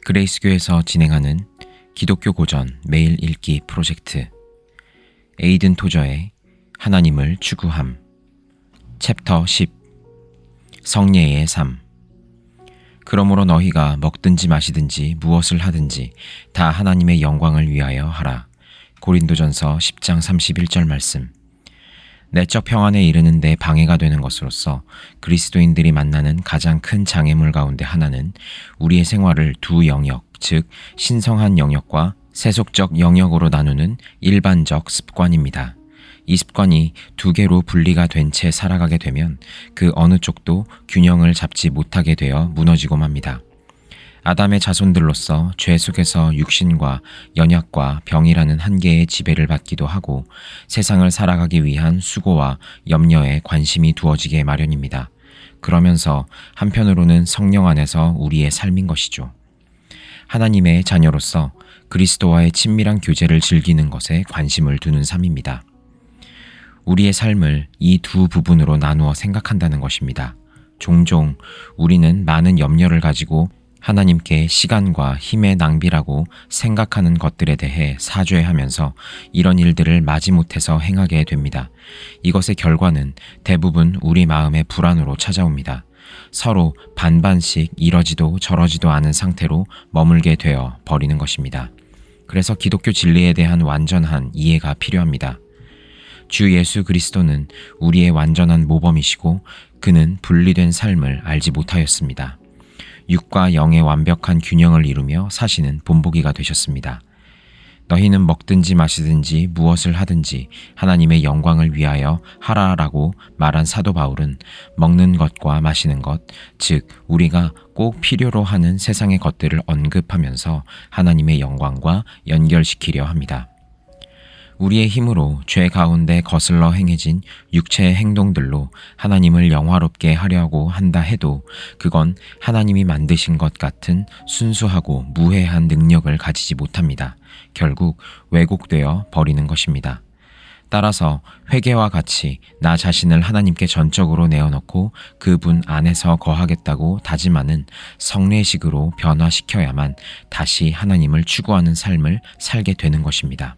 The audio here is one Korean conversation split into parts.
그레이스교에서 진행하는 기독교 고전 매일 읽기 프로젝트 에이든 토저의 하나님을 추구함 챕터 10 성례의 삶. 그러므로 너희가 먹든지 마시든지 무엇을 하든지 다 하나님의 영광을 위하여 하라. 고린도전서 10장 31절 말씀. 내적 평안에 이르는데 방해가 되는 것으로서 그리스도인들이 만나는 가장 큰 장애물 가운데 하나는 우리의 생활을 두 영역, 즉 신성한 영역과 세속적 영역으로 나누는 일반적 습관입니다. 이 습관이 두 개로 분리가 된 채 살아가게 되면 그 어느 쪽도 균형을 잡지 못하게 되어 무너지고 맙니다. 아담의 자손들로서 죄 속에서 육신과 연약과 병이라는 한계의 지배를 받기도 하고 세상을 살아가기 위한 수고와 염려에 관심이 두어지게 마련입니다. 그러면서 한편으로는 성령 안에서 우리의 삶인 것이죠. 하나님의 자녀로서 그리스도와의 친밀한 교제를 즐기는 것에 관심을 두는 삶입니다. 우리의 삶을 이 두 부분으로 나누어 생각한다는 것입니다. 종종 우리는 많은 염려를 가지고 하나님께 시간과 힘의 낭비라고 생각하는 것들에 대해 사죄하면서 이런 일들을 마지못해서 행하게 됩니다. 이것의 결과는 대부분 우리 마음의 불안으로 찾아옵니다. 서로 반반씩 이러지도 저러지도 않은 상태로 머물게 되어 버리는 것입니다. 그래서 기독교 진리에 대한 완전한 이해가 필요합니다. 주 예수 그리스도는 우리의 완전한 모범이시고 그는 분리된 삶을 알지 못하였습니다. 육과 영의 완벽한 균형을 이루며 사시는 본보기가 되셨습니다. 너희는 먹든지 마시든지 무엇을 하든지 하나님의 영광을 위하여 하라라고 말한 사도 바울은 먹는 것과 마시는 것, 즉 우리가 꼭 필요로 하는 세상의 것들을 언급하면서 하나님의 영광과 연결시키려 합니다. 우리의 힘으로 죄 가운데 거슬러 행해진 육체의 행동들로 하나님을 영화롭게 하려고 한다 해도 그건 하나님이 만드신 것 같은 순수하고 무해한 능력을 가지지 못합니다. 결국 왜곡되어 버리는 것입니다. 따라서 회개와 같이 나 자신을 하나님께 전적으로 내어놓고 그분 안에서 거하겠다고 다짐하는 성례식으로 변화시켜야만 다시 하나님을 추구하는 삶을 살게 되는 것입니다.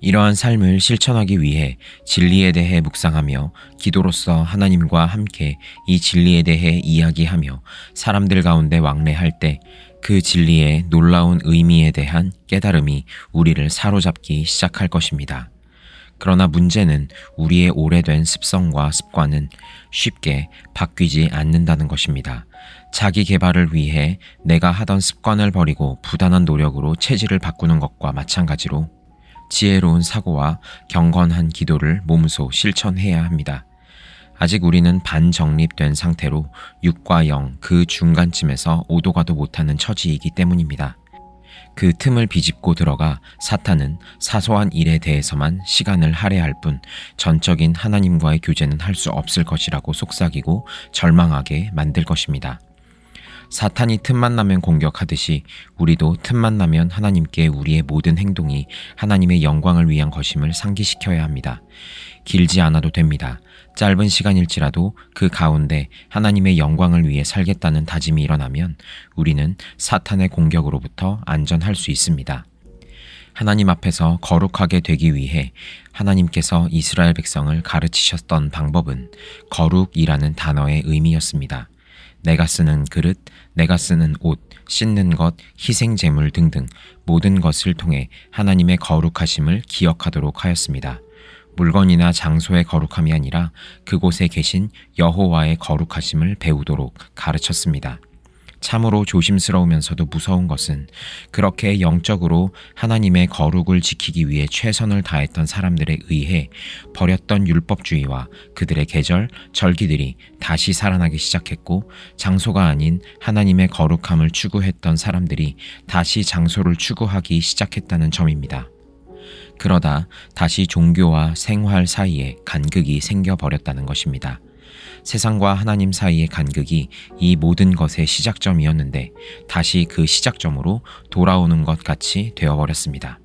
이러한 삶을 실천하기 위해 진리에 대해 묵상하며 기도로서 하나님과 함께 이 진리에 대해 이야기하며 사람들 가운데 왕래할 때 그 진리의 놀라운 의미에 대한 깨달음이 우리를 사로잡기 시작할 것입니다. 그러나 문제는 우리의 오래된 습성과 습관은 쉽게 바뀌지 않는다는 것입니다. 자기 개발을 위해 내가 하던 습관을 버리고 부단한 노력으로 체질을 바꾸는 것과 마찬가지로 지혜로운 사고와 경건한 기도를 몸소 실천해야 합니다. 아직 우리는 반정립된 상태로 육과 영 그 중간쯤에서 오도 가도 못하는 처지이기 때문입니다. 그 틈을 비집고 들어가 사탄은 사소한 일에 대해서만 시간을 할애할 뿐 전적인 하나님과의 교제는 할 수 없을 것이라고 속삭이고 절망하게 만들 것입니다. 사탄이 틈만 나면 공격하듯이 우리도 틈만 나면 하나님께 우리의 모든 행동이 하나님의 영광을 위한 것임을 상기시켜야 합니다. 길지 않아도 됩니다. 짧은 시간일지라도 그 가운데 하나님의 영광을 위해 살겠다는 다짐이 일어나면 우리는 사탄의 공격으로부터 안전할 수 있습니다. 하나님 앞에서 거룩하게 되기 위해 하나님께서 이스라엘 백성을 가르치셨던 방법은 거룩이라는 단어의 의미였습니다. 내가 쓰는 그릇, 내가 쓰는 옷, 씻는 것, 희생제물 등등 모든 것을 통해 하나님의 거룩하심을 기억하도록 하였습니다. 물건이나 장소의 거룩함이 아니라 그곳에 계신 여호와의 거룩하심을 배우도록 가르쳤습니다. 참으로 조심스러우면서도 무서운 것은 그렇게 영적으로 하나님의 거룩을 지키기 위해 최선을 다했던 사람들에 의해 버렸던 율법주의와 그들의 계절, 절기들이 다시 살아나기 시작했고 장소가 아닌 하나님의 거룩함을 추구했던 사람들이 다시 장소를 추구하기 시작했다는 점입니다. 그러다 다시 종교와 생활 사이에 간극이 생겨버렸다는 것입니다. 세상과 하나님 사이의 간극이 이 모든 것의 시작점이었는데 다시 그 시작점으로 돌아오는 것 같이 되어버렸습니다.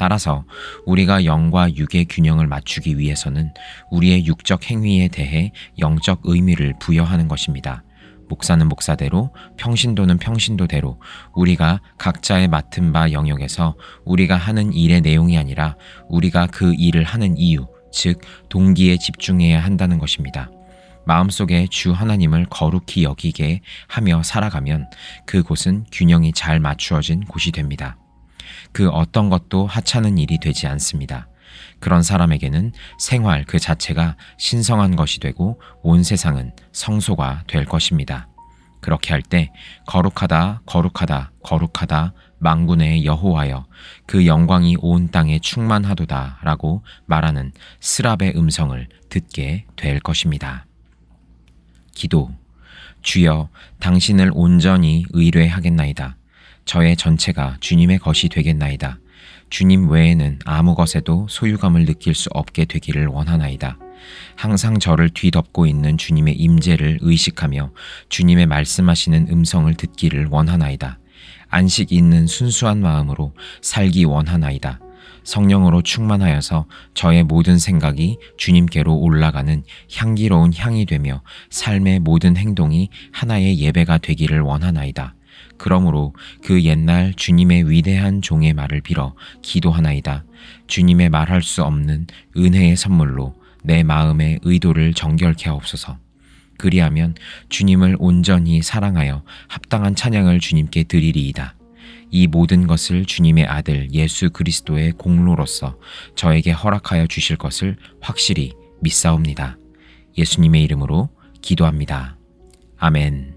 따라서 우리가 영과 육의 균형을 맞추기 위해서는 우리의 육적 행위에 대해 영적 의미를 부여하는 것입니다. 목사는 목사대로, 평신도는 평신도대로 우리가 각자의 맡은 바 영역에서 우리가 하는 일의 내용이 아니라 우리가 그 일을 하는 이유, 즉 동기에 집중해야 한다는 것입니다. 마음속에 주 하나님을 거룩히 여기게 하며 살아가면 그곳은 균형이 잘 맞추어진 곳이 됩니다. 그 어떤 것도 하찮은 일이 되지 않습니다. 그런 사람에게는 생활 그 자체가 신성한 것이 되고 온 세상은 성소가 될 것입니다. 그렇게 할 때 거룩하다 거룩하다 거룩하다 만군의 여호와여 그 영광이 온 땅에 충만하도다 라고 말하는 스랍의 음성을 듣게 될 것입니다. 기도. 주여, 당신을 온전히 의뢰하겠나이다. 저의 전체가 주님의 것이 되겠나이다. 주님 외에는 아무 것에도 소유감을 느낄 수 없게 되기를 원하나이다. 항상 저를 뒤덮고 있는 주님의 임재를 의식하며 주님의 말씀하시는 음성을 듣기를 원하나이다. 안식 있는 순수한 마음으로 살기 원하나이다. 성령으로 충만하여서 저의 모든 생각이 주님께로 올라가는 향기로운 향이 되며 삶의 모든 행동이 하나의 예배가 되기를 원하나이다. 그러므로 그 옛날 주님의 위대한 종의 말을 빌어 기도하나이다. 주님의 말할 수 없는 은혜의 선물로 내 마음의 의도를 정결케 하옵소서. 그리하면 주님을 온전히 사랑하여 합당한 찬양을 주님께 드리리이다. 이 모든 것을 주님의 아들 예수 그리스도의 공로로서 저에게 허락하여 주실 것을 확실히 믿사옵니다. 예수님의 이름으로 기도합니다. 아멘.